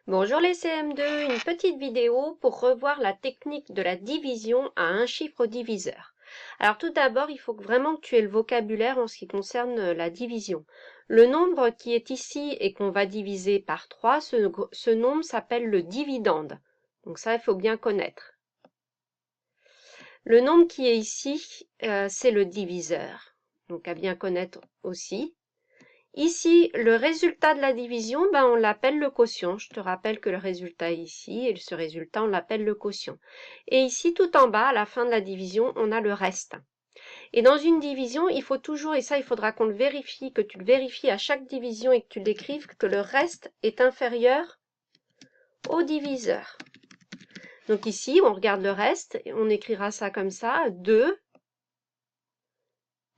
Bonjour les CM2, une petite vidéo pour revoir la technique de la division à un chiffre diviseur. Alors tout d'abord, il faut vraiment que tu aies le vocabulaire en ce qui concerne la division. Le nombre qui est ici et qu'on va diviser par 3, ce nombre s'appelle le dividende. Donc ça, il faut bien connaître. Le nombre qui est ici, c'est le diviseur. Donc à bien connaître aussi. Ici, le résultat de la division, on l'appelle le quotient. Je te rappelle que le résultat est ici, et ce résultat, on l'appelle le quotient. Et ici, tout en bas, à la fin de la division, on a le reste. Et dans une division, il faut toujours, et ça, il faudra qu'on le vérifie, que tu le vérifies à chaque division et que tu l'écrives, que le reste est inférieur au diviseur. Donc ici, on regarde le reste, et on écrira ça comme ça, 2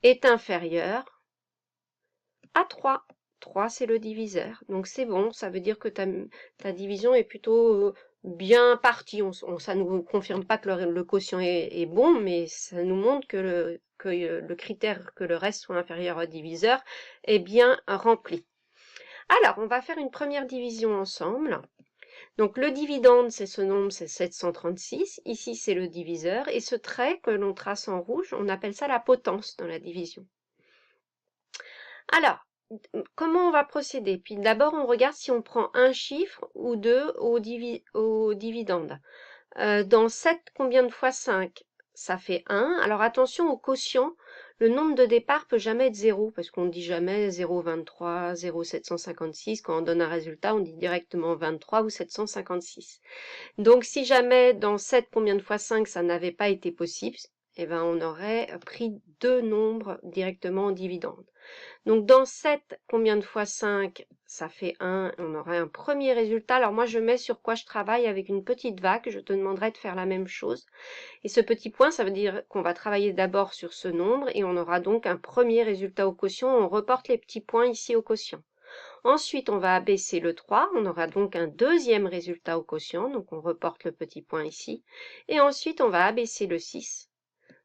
est inférieur à 3. 3, c'est le diviseur. Donc c'est bon, ça veut dire que ta division est plutôt bien partie. Ça ne nous confirme pas que le quotient est bon, mais ça nous montre que le critère que le reste soit inférieur au diviseur est bien rempli. Alors, on va faire une première division ensemble. Donc le dividende, c'est ce nombre, c'est 736. Ici, c'est le diviseur. Et ce trait que l'on trace en rouge, on appelle ça la potence dans la division. Alors, comment on va procéder? Puis d'abord, on regarde si on prend un chiffre ou deux au dividende. Dans 7, combien de fois 5? Ça fait 1. Alors attention au quotient, le nombre de départ peut jamais être 0, parce qu'on ne dit jamais 0,23, 0,756. Quand on donne un résultat, on dit directement 23 ou 756. Donc si jamais dans 7, combien de fois 5, ça n'avait pas été possible, eh ben, on aurait pris deux nombres directement en dividende. Donc dans 7, combien de fois 5? Ça fait 1, on aurait un premier résultat. Alors moi je mets sur quoi je travaille avec une petite vague, je te demanderai de faire la même chose. Et ce petit point, ça veut dire qu'on va travailler d'abord sur ce nombre et on aura donc un premier résultat au quotient. On reporte les petits points ici au quotient. Ensuite, on va abaisser le 3, on aura donc un deuxième résultat au quotient, donc on reporte le petit point ici. Et ensuite, on va abaisser le 6,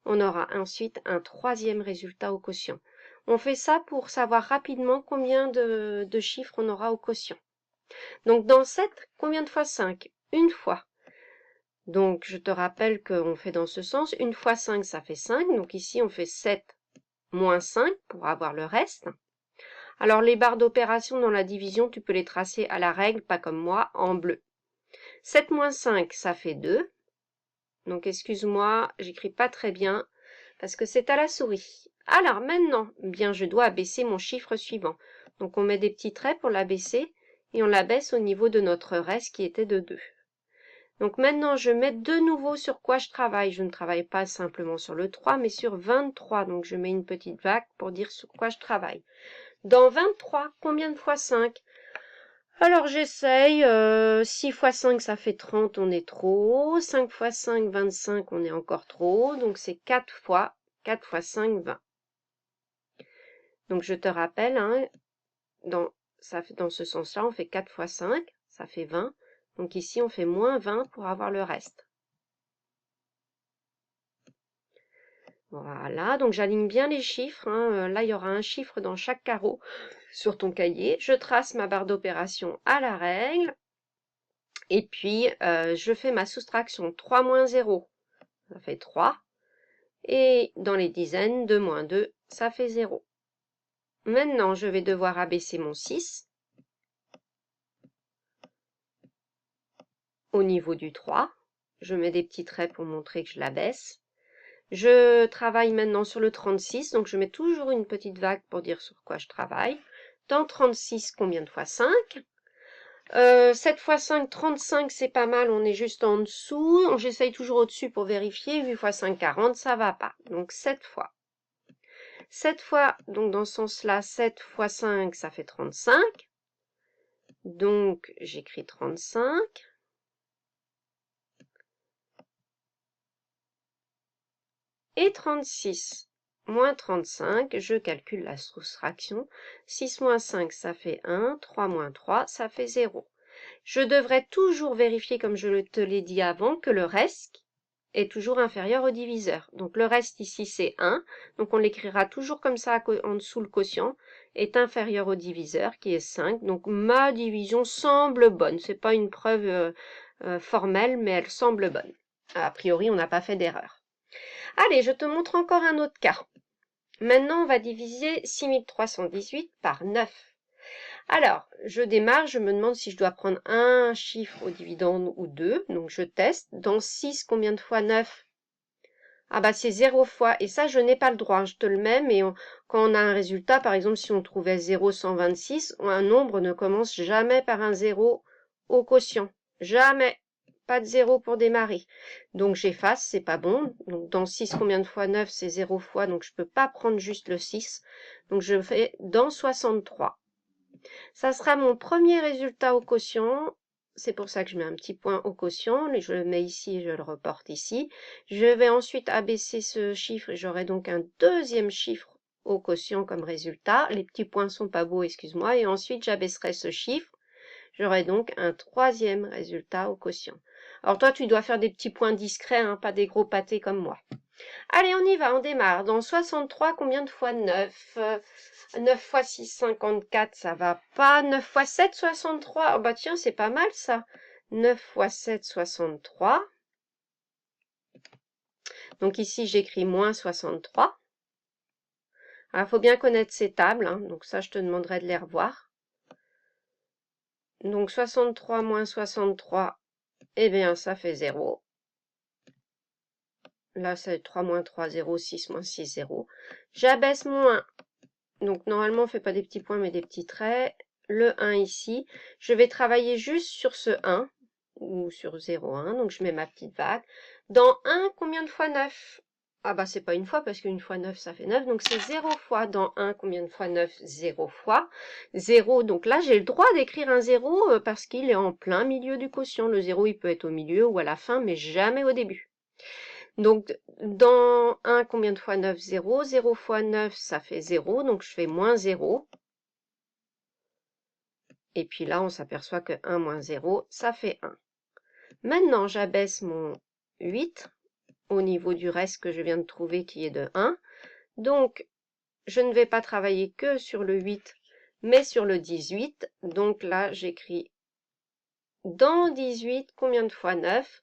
on aura ensuite un troisième résultat au quotient. On fait ça pour savoir rapidement combien de chiffres on aura au quotient. Donc dans 7, combien de fois 5? Une fois. Donc je te rappelle qu'on fait dans ce sens. Une fois 5, ça fait 5. Donc ici, on fait 7 moins 5 pour avoir le reste. Alors les barres d'opération dans la division, tu peux les tracer à la règle, pas comme moi, en bleu. 7 moins 5, ça fait 2. Donc excuse-moi, j'écris pas très bien parce que c'est à la souris. Alors maintenant, bien je dois abaisser mon chiffre suivant. Donc on met des petits traits pour l'abaisser et on l'abaisse au niveau de notre reste qui était de 2. Donc maintenant je mets de nouveau sur quoi je travaille. Je ne travaille pas simplement sur le 3 mais sur 23. Donc je mets une petite vague pour dire sur quoi je travaille. Dans 23, combien de fois 5? Alors j'essaye, 6 fois 5 ça fait 30, on est trop. 5 fois 5, 25, on est encore trop. Donc c'est 4 fois 5, 20. Donc je te rappelle, hein, dans ce sens-là, on fait 4 fois 5, ça fait 20. Donc ici, on fait moins 20 pour avoir le reste. Voilà, donc j'aligne bien les chiffres. Hein. Là, il y aura un chiffre dans chaque carreau sur ton cahier. Je trace ma barre d'opération à la règle. Et puis, je fais ma soustraction. 3 moins 0, ça fait 3. Et dans les dizaines, 2 moins 2, ça fait 0. Maintenant, je vais devoir abaisser mon 6 au niveau du 3. Je mets des petits traits pour montrer que je l'abaisse. Je travaille maintenant sur le 36, donc je mets toujours une petite vague pour dire sur quoi je travaille. Dans 36, combien de fois 5? 7 fois 5, 35, c'est pas mal, on est juste en dessous. J'essaye toujours au-dessus pour vérifier. 8 fois 5, 40, ça va pas. Donc 7 fois. 7 fois, donc dans ce sens-là, 7 fois 5, ça fait 35. Donc j'écris 35. Et 36 moins 35, je calcule la soustraction. 6 moins 5, ça fait 1. 3 moins 3, ça fait 0. Je devrais toujours vérifier, comme je te l'ai dit avant, que le reste est toujours inférieur au diviseur. Donc le reste ici, c'est 1. Donc on l'écrira toujours comme ça en dessous le quotient. est inférieur au diviseur qui est 5. Donc ma division semble bonne. Ce n'est pas une preuve formelle, mais elle semble bonne. A priori, on n'a pas fait d'erreur. Allez, je te montre encore un autre cas. Maintenant, on va diviser 6318 par 9. Alors, je démarre, je me demande si je dois prendre un chiffre au dividende ou deux. Donc, je teste. Dans 6, combien de fois 9? Ah bah c'est 0 fois. Et ça, je n'ai pas le droit. Je te le mets, mais quand on a un résultat, par exemple, si on trouvait 0,126, un nombre ne commence jamais par un 0 au quotient. Jamais. Pas de 0 pour démarrer. Donc, j'efface, c'est pas bon. Donc, dans 6, combien de fois 9? C'est 0 fois, donc je ne peux pas prendre juste le 6. Donc, je fais dans 63. Ça sera mon premier résultat au quotient. C'est pour ça que je mets un petit point au quotient. Je le mets ici et je le reporte ici. Je vais ensuite abaisser ce chiffre et j'aurai donc un deuxième chiffre au quotient comme résultat. Les petits points sont pas beaux, excuse-moi. Et ensuite, j'abaisserai ce chiffre. J'aurai donc un troisième résultat au quotient. Alors toi, tu dois faire des petits points discrets, hein, pas des gros pâtés comme moi. Allez, on y va, on démarre. Dans 63, combien de fois 9? 9 fois 6, 54, ça va pas. 9 fois 7, 63. Oh bah tiens, c'est pas mal ça. 9 fois 7, 63. Donc ici, j'écris moins 63. Alors, il faut bien connaître ces tables, hein, donc ça, je te demanderai de les revoir. Donc 63 moins 63, eh bien, ça fait 0. Là, c'est 3 moins 3, 0, 6 moins 6, 0. J'abaisse mon 1. Donc, normalement, on ne fait pas des petits points, mais des petits traits. Le 1 ici. Je vais travailler juste sur ce 1, ou sur 0,1. Donc, je mets ma petite vague. Dans 1, combien de fois 9? Ah bah, c'est pas une fois, parce qu'une fois 9, ça fait 9. Donc, c'est 0 fois. Dans 1, combien de fois 9? 0 fois. 0, donc là, j'ai le droit d'écrire un 0 parce qu'il est en plein milieu du quotient. Le 0, il peut être au milieu ou à la fin, mais jamais au début. Donc, dans 1, combien de fois 9? 0. 0 fois 9, ça fait 0. Donc, je fais moins 0. Et puis là, on s'aperçoit que 1 moins 0, ça fait 1. Maintenant, j'abaisse mon 8 au niveau du reste que je viens de trouver qui est de 1. Donc, je ne vais pas travailler que sur le 8, mais sur le 18. Donc là, j'écris dans 18, combien de fois 9?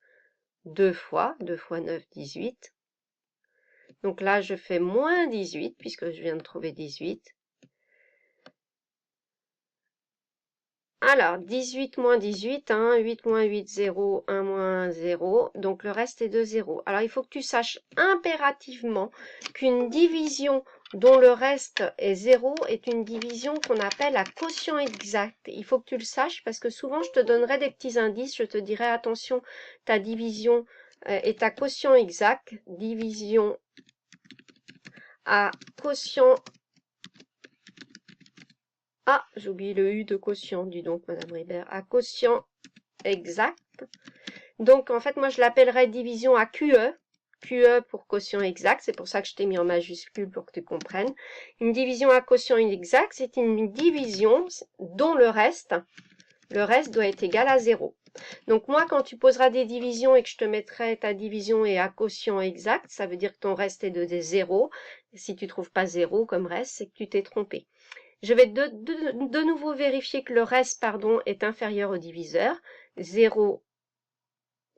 2 fois. 2 fois 9, 18. Donc là, je fais moins 18, puisque je viens de trouver 18. Alors, 18 moins 18, hein, 8 moins 8, 0, 1 moins 0, donc le reste est de 0. Alors, il faut que tu saches impérativement qu'une division dont le reste est 0 est une division qu'on appelle à quotient exact. Il faut que tu le saches parce que souvent, je te donnerai des petits indices, je te dirai attention, ta division est à quotient exact, division à quotient. Ah, j'ai oublié le U de quotient, dis donc, Madame Ribert. À quotient exact. Donc, en fait, moi, je l'appellerais division à QE. QE pour quotient exact. C'est pour ça que je t'ai mis en majuscule pour que tu comprennes. Une division à quotient exact, c'est une division dont le reste doit être égal à 0. Donc, moi, quand tu poseras des divisions et que je te mettrai ta division est à quotient exact, ça veut dire que ton reste est de 0. Si tu ne trouves pas 0 comme reste, c'est que tu t'es trompé. Je vais de nouveau vérifier que le reste, pardon, est inférieur au diviseur. 0,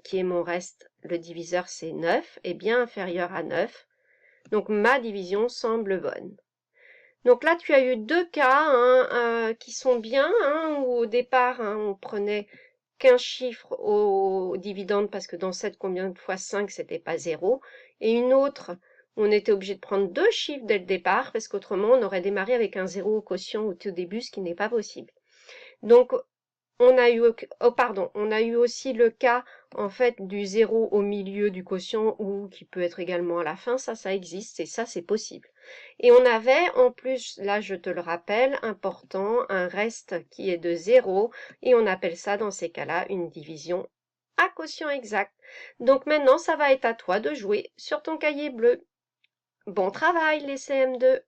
qui est mon reste, le diviseur c'est 9, est bien inférieur à 9. Donc ma division semble bonne. Donc là, tu as eu deux cas hein, qui sont bien, hein, où au départ, hein, on prenait qu'un chiffre au dividende parce que dans 7, combien de fois 5, c'était pas 0. Et une autre, on était obligé de prendre deux chiffres dès le départ parce qu'autrement, on aurait démarré avec un 0 au quotient au tout début, ce qui n'est pas possible. Donc, on a eu aussi le cas en fait du 0 au milieu du quotient ou qui peut être également à la fin, ça existe et ça c'est possible. Et on avait en plus, là je te le rappelle, important, un reste qui est de 0 et on appelle ça dans ces cas-là une division à quotient exact. Donc maintenant ça va être à toi de jouer sur ton cahier bleu. Bon travail les CM2!